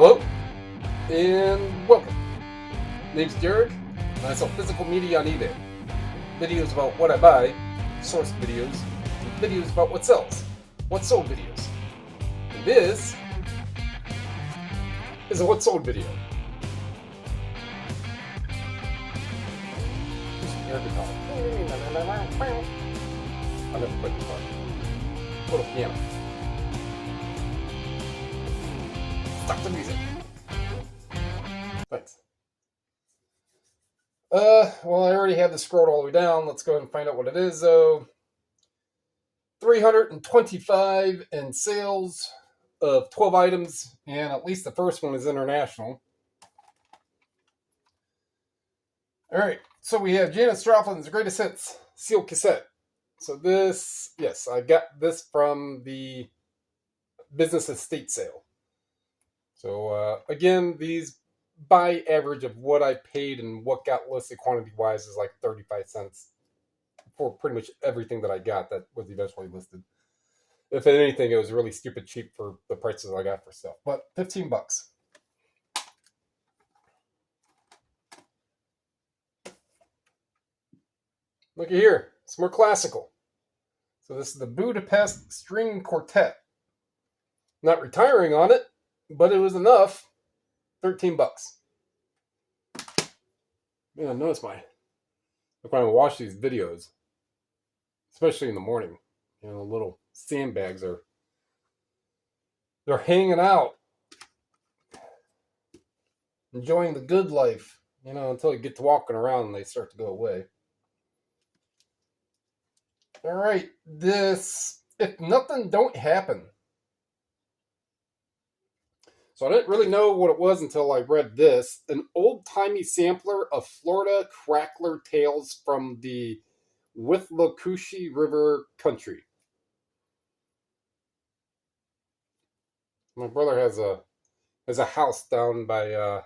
Hello, and welcome. Name's Derek, and I sell physical media on eBay. Videos about what I buy, source videos, and videos about what sells, what sold videos. And this is a what sold video. Air guitar. I never played guitar. Little piano. Stop the music. Thanks. Well, I already have this scrolled all the way down. Let's go ahead and find out what it is, though. 325 in sales of 12 items, and at least the first one is international. All right, so we have Janis Joplin's Greatest Hits sealed cassette. So this, yes, I got this from the business estate sale. So again, these by average of what I paid and what got listed quantity wise is like 35 cents for pretty much everything that I got that was eventually listed. If anything, it was really stupid cheap for the prices I got for stuff. But $15. Look at here. It's more classical. So this is the Budapest String Quartet. Not retiring on it, but it was enough. $13. Yeah, notice when I watch these videos, especially in the morning, the little sandbags they're hanging out, enjoying the good life, until you get to walking around and they start to go away. All right, this, if nothing don't happen. So I didn't really know what it was until I read this. An old-timey sampler of Florida crackler tales from the Withlacoochee River country. My brother has a house down by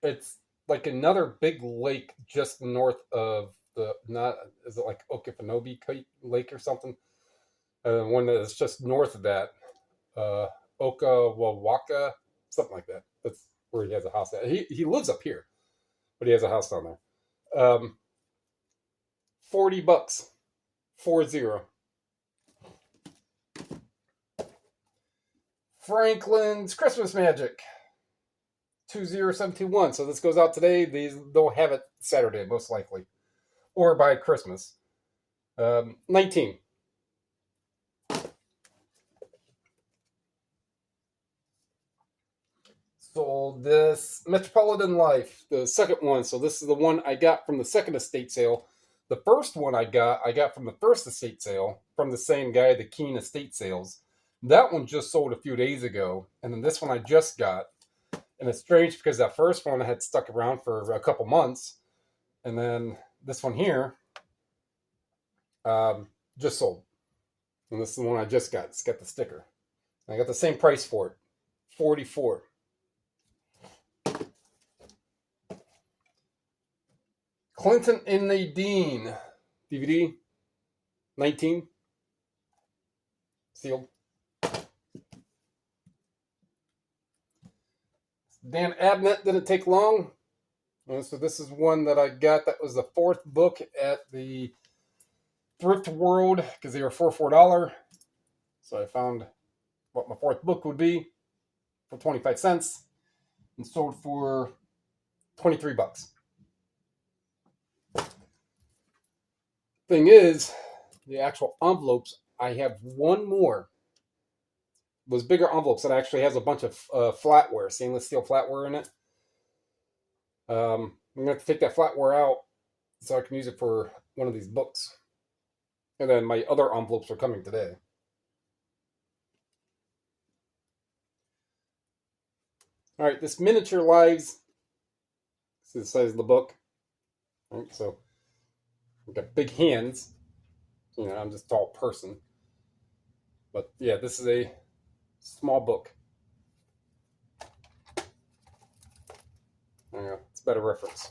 it's like another big lake just north of is it like Okefenokee Lake or something? One that's just north of that, Okawawaka, something like that. That's where he has a house at. He lives up here, but he has a house down there. $40, 40. Franklin's Christmas Magic, 20721. So this goes out today. They'll have it Saturday, most likely, or by Christmas. 19. So this Metropolitan Life, the second one. So this is the one I got from the second estate sale. The first one I got from the first estate sale from the same guy, the Keene Estate Sales. That one just sold a few days ago, and then this one I just got. And it's strange because that first one I had stuck around for a couple months, and then this one here just sold. And this is the one I just got. It's got the sticker. I got the same price for it, $44. Clinton and Nadine DVD, 19, sealed. Dan Abnett didn't take long. So this is one that I got. That was the fourth book at the Thrift World because they were $4. So I found what my fourth book would be for 25 cents and sold for $23. Thing is, the actual envelopes, I have one more. Those bigger envelopes that actually has a bunch of flatware, stainless steel flatware in it. I'm going to have to take that flatware out so I can use it for one of these books. And then my other envelopes are coming today. All right, this Miniature Lives. This is the size of the book. All right, so I've got big hands. I'm just a tall person. But yeah, this is a small book. It's a better reference.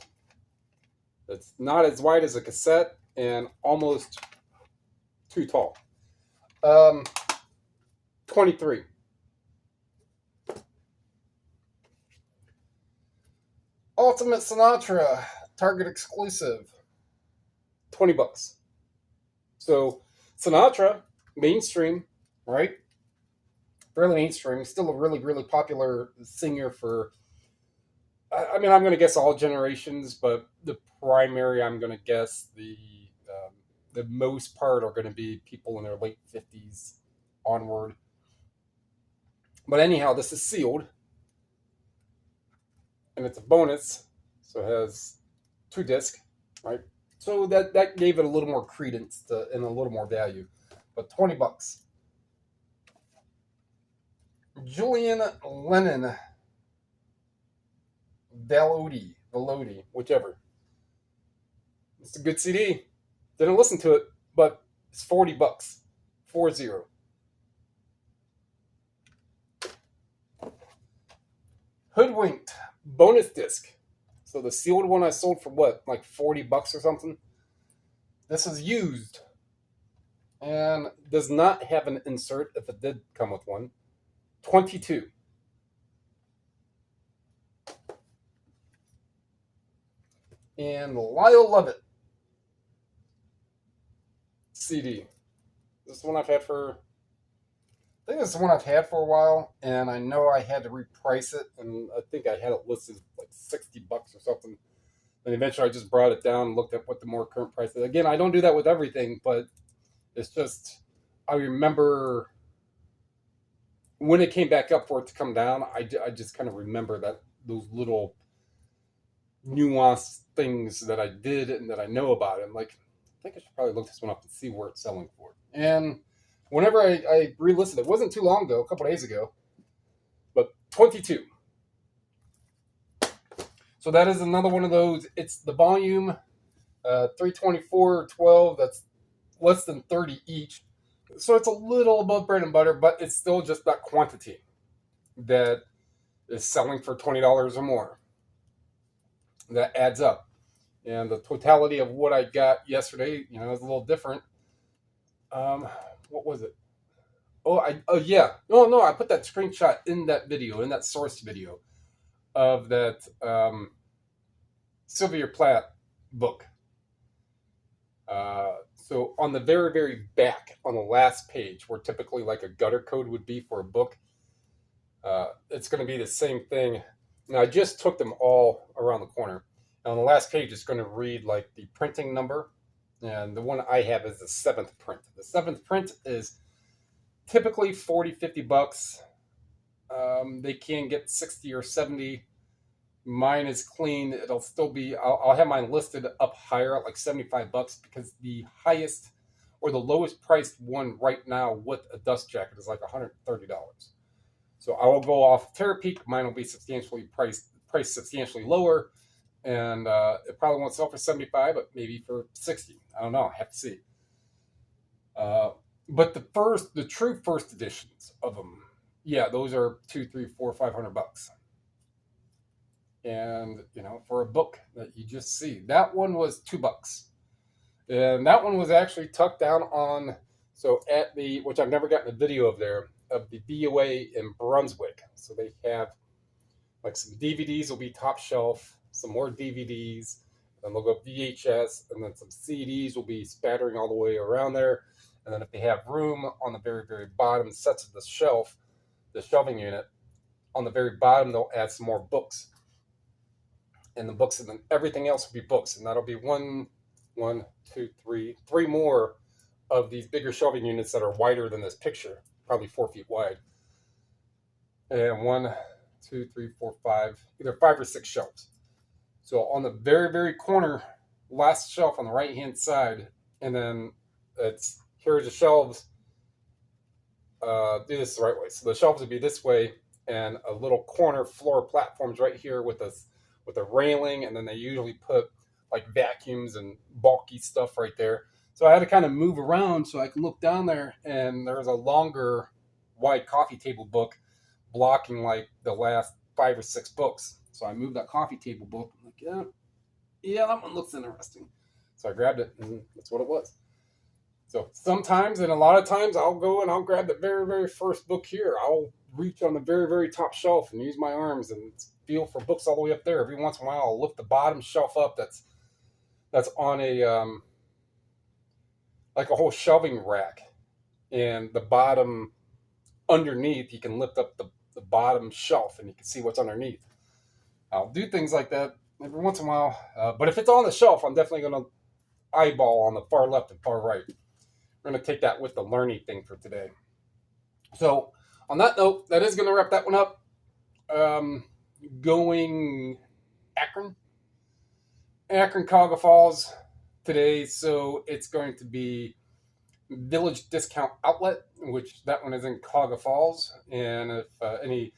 It's not as wide as a cassette and almost too tall. 23. Ultimate Sinatra, Target exclusive, $20. So Sinatra, mainstream, right? Fairly mainstream, still a really, really popular singer for, I mean, I'm going to guess all generations, but the primary, I'm going to guess the most part are going to be people in their late 50s onward. But anyhow, this is sealed, and it's a bonus, so it has 2 discs, right? So that gave it a little more credence and a little more value. But $20. Julian Lennon, Velody, whichever. It's a good CD. Didn't listen to it, but it's $40. 40. Hoodwinked, bonus disc. So the sealed one I sold for what, like $40 or something? This is used and does not have an insert if it did come with one. 22. And Lyle Lovett CD. This is one I've had for, I think this is one I've had for a while, and I know I had to reprice it, and I think I had it listed like $60 or something. And eventually I just brought it down and looked at what the more current price is. Again, I don't do that with everything, but it's just, I remember when it came back up for it to come down, I just kind of remember that those little nuanced things that I did and that I know about it. I'm like, I think I should probably look this one up and see where it's selling for. And whenever I re-listed it wasn't too long ago, a couple days ago, but 22. So that is another one of those. It's the volume 324 12. That's less than 30 each. So it's a little above bread and butter, but it's still just that quantity that is selling for $20 or more. That adds up. And the totality of what I got yesterday, is a little different. What was it? Yeah. No, I put that screenshot in that video, in that source video of that Sylvia Plath book. So on the very, very back, on the last page, where typically like a gutter code would be for a book, it's going to be the same thing. Now, I just took them all around the corner. And on the last page, it's going to read like the printing number. And the one I have is the 7th print. The 7th print is typically $40-$50. They can get 60 or 70. Mine is clean. It'll still be, I'll have mine listed up higher at like $75 because the highest or the lowest priced one right now with a dust jacket is like $130. So I will go off Terapeak. Mine will be substantially priced substantially lower. And it probably won't sell for $75, but maybe for $60. I don't know. I have to see. But the true first editions of them, yeah, those are $200, $300, $400, $500. And for a book that you just see, that one was $2, and that one was actually tucked down on. So at the, which I've never gotten a video of the BOA in Brunswick. So they have like some DVDs will be top shelf, some more DVDs, and they'll go VHS, and then some CDs will be spattering all the way around there. And then if they have room on the very, very bottom sets of the shelving unit, on the very bottom, they'll add some more books. And the books, and then everything else will be books. And that'll be three more of these bigger shelving units that are wider than this picture, probably 4 feet wide. And 1, 2, 3, 4, 5, either 5 or 6 shelves. So on the very, very corner, last shelf on the right-hand side, and then here's the shelves. Do this the right way. So the shelves would be this way, and a little corner floor platforms right here with a railing, and then they usually put like vacuums and bulky stuff right there. So I had to kind of move around so I could look down there, and there's a longer, wide coffee table book blocking like the last 5 or 6 books. So I moved that coffee table book. I'm like, yeah, that one looks interesting. So I grabbed it, and that's what it was. So sometimes, and a lot of times, I'll go and I'll grab the very, very first book here. I'll reach on the very, very top shelf and use my arms and feel for books all the way up there. Every once in a while, I'll lift the bottom shelf up. That's on a like a whole shelving rack, and the bottom underneath, you can lift up the bottom shelf and you can see what's underneath. I'll do things like that every once in a while. But if it's on the shelf, I'm definitely going to eyeball on the far left and far right. We're going to take that with the learning thing for today. So on that note, that is going to wrap that one up. Going Akron, Cuyahoga Falls today. So it's going to be Village Discount Outlet, which that one is in Cuyahoga Falls. And if any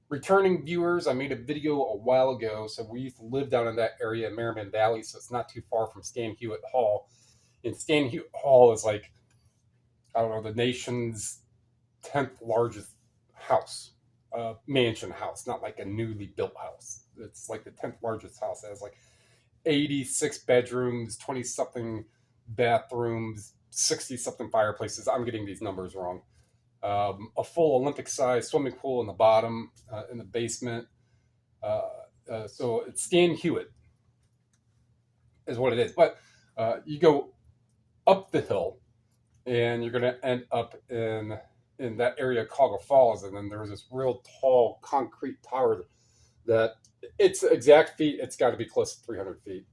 returning viewers, I made a video a while ago. So we used to live down in that area, Merriman Valley, so it's not too far from Stan Hewitt Hall. And Stan Hewitt Hall is like, I don't know, the nation's 10th largest house, mansion house, not like a newly built house. It's like the 10th largest house. It has like 86 bedrooms, 20-something bathrooms, 60-something fireplaces. I'm getting these numbers wrong. A full Olympic-sized swimming pool in the bottom, in the basement. So it's Stan Hewitt is what it is. But you go up the hill, and you're going to end up in that area of Cuyahoga Falls, and then there's this real tall concrete tower that its exact feet, it's got to be close to 300 feet.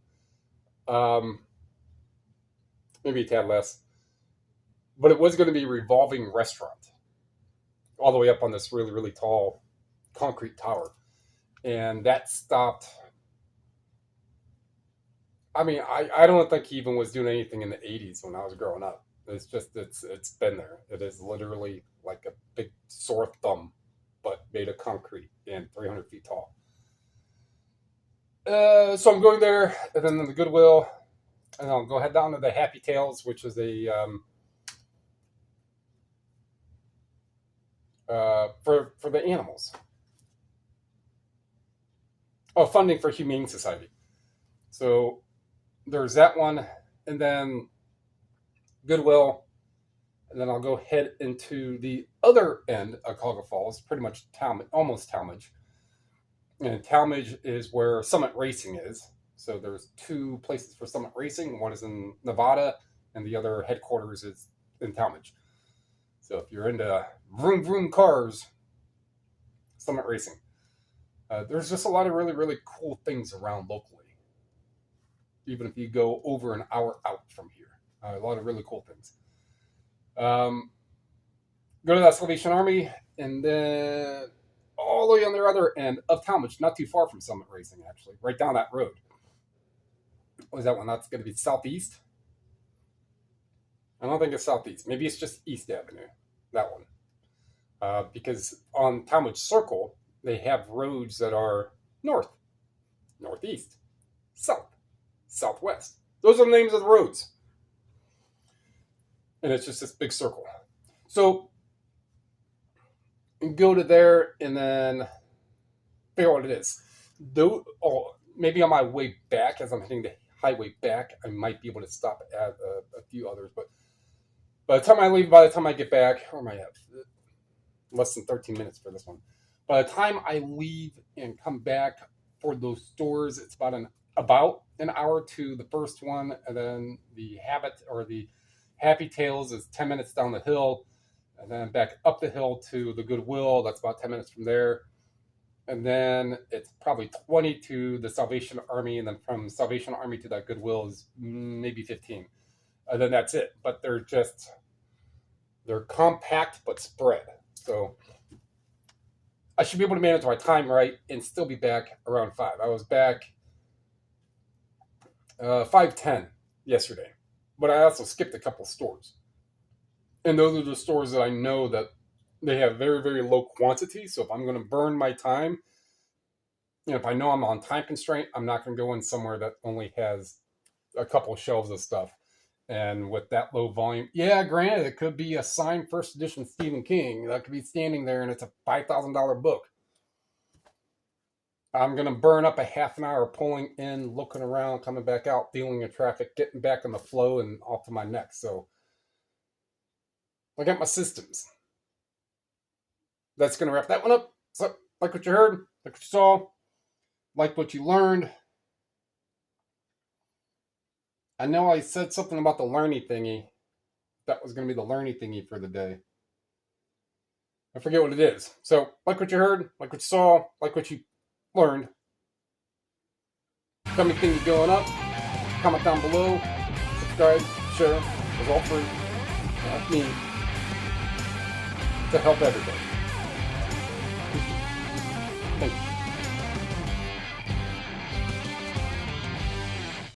Maybe a tad less. But it was going to be a revolving restaurant all the way up on this really, really tall concrete tower. And that stopped. I mean, I don't think he even was doing anything in the 80s when I was growing up. It's just, it's been there. It is literally like a big sore thumb, but made of concrete and 300 feet tall. So I'm going there, and then the Goodwill, and I'll go head down to the Happy Tales, which is a for the animals. Oh, funding for Humane Society. So there's that one, and then Goodwill, and then I'll go head into the other end of Cuyahoga Falls, pretty much almost Talmadge. And Talmadge is where Summit Racing is. So there's two places for Summit Racing. One is in Nevada, and the other headquarters is in Talmadge. So if you're into vroom vroom cars, Summit Racing. There's just a lot of really, really cool things around locally. Even if you go over an hour out from here. A lot of really cool things. Go to that Salvation Army, and then all the way on the other end of Talmadge, not too far from Summit Racing, actually, right down that road. What is that one? That's going to be southeast. I don't think it's southeast. Maybe it's just East Avenue, that one. Because on Talmadge Circle, they have roads that are north, northeast, south, southwest. Those are the names of the roads. And it's just this big circle. So go to there and then figure out what it is. Maybe on my way back, as I'm hitting the highway back, I might be able to stop at a few others. But by the time I leave, by the time I get back, where am I at? Less than 13 minutes for this one. By the time I leave and come back for those stores, it's about an hour to the first one, and then the Happy Tales is 10 minutes down the hill, and then back up the hill to the Goodwill. That's about 10 minutes from there. And then it's probably 20 to the Salvation Army, and then from Salvation Army to that Goodwill is maybe 15. And then that's it. But they're compact but spread. So I should be able to manage my time right and still be back around 5. I was back 5:10 yesterday. But I also skipped a couple stores. And those are the stores that I know that they have very, very low quantity. So if I'm going to burn my time, if I know I'm on time constraint, I'm not going to go in somewhere that only has a couple shelves of stuff. And with that low volume, yeah, granted, it could be a signed first edition Stephen King that could be standing there, and it's a $5,000 book. I'm going to burn up a half an hour pulling in, looking around, coming back out, dealing with traffic, getting back in the flow and off to my next. So I got my systems. That's going to wrap that one up. So, like what you heard, like what you saw, like what you learned. I know I said something about the learning thingy. That was going to be the learning thingy for the day. I forget what it is. So, like what you heard, like what you saw, like what you learned. Tell me things going up. Comment down below. Subscribe, share. It's all free. Help me to help everybody. Thank you.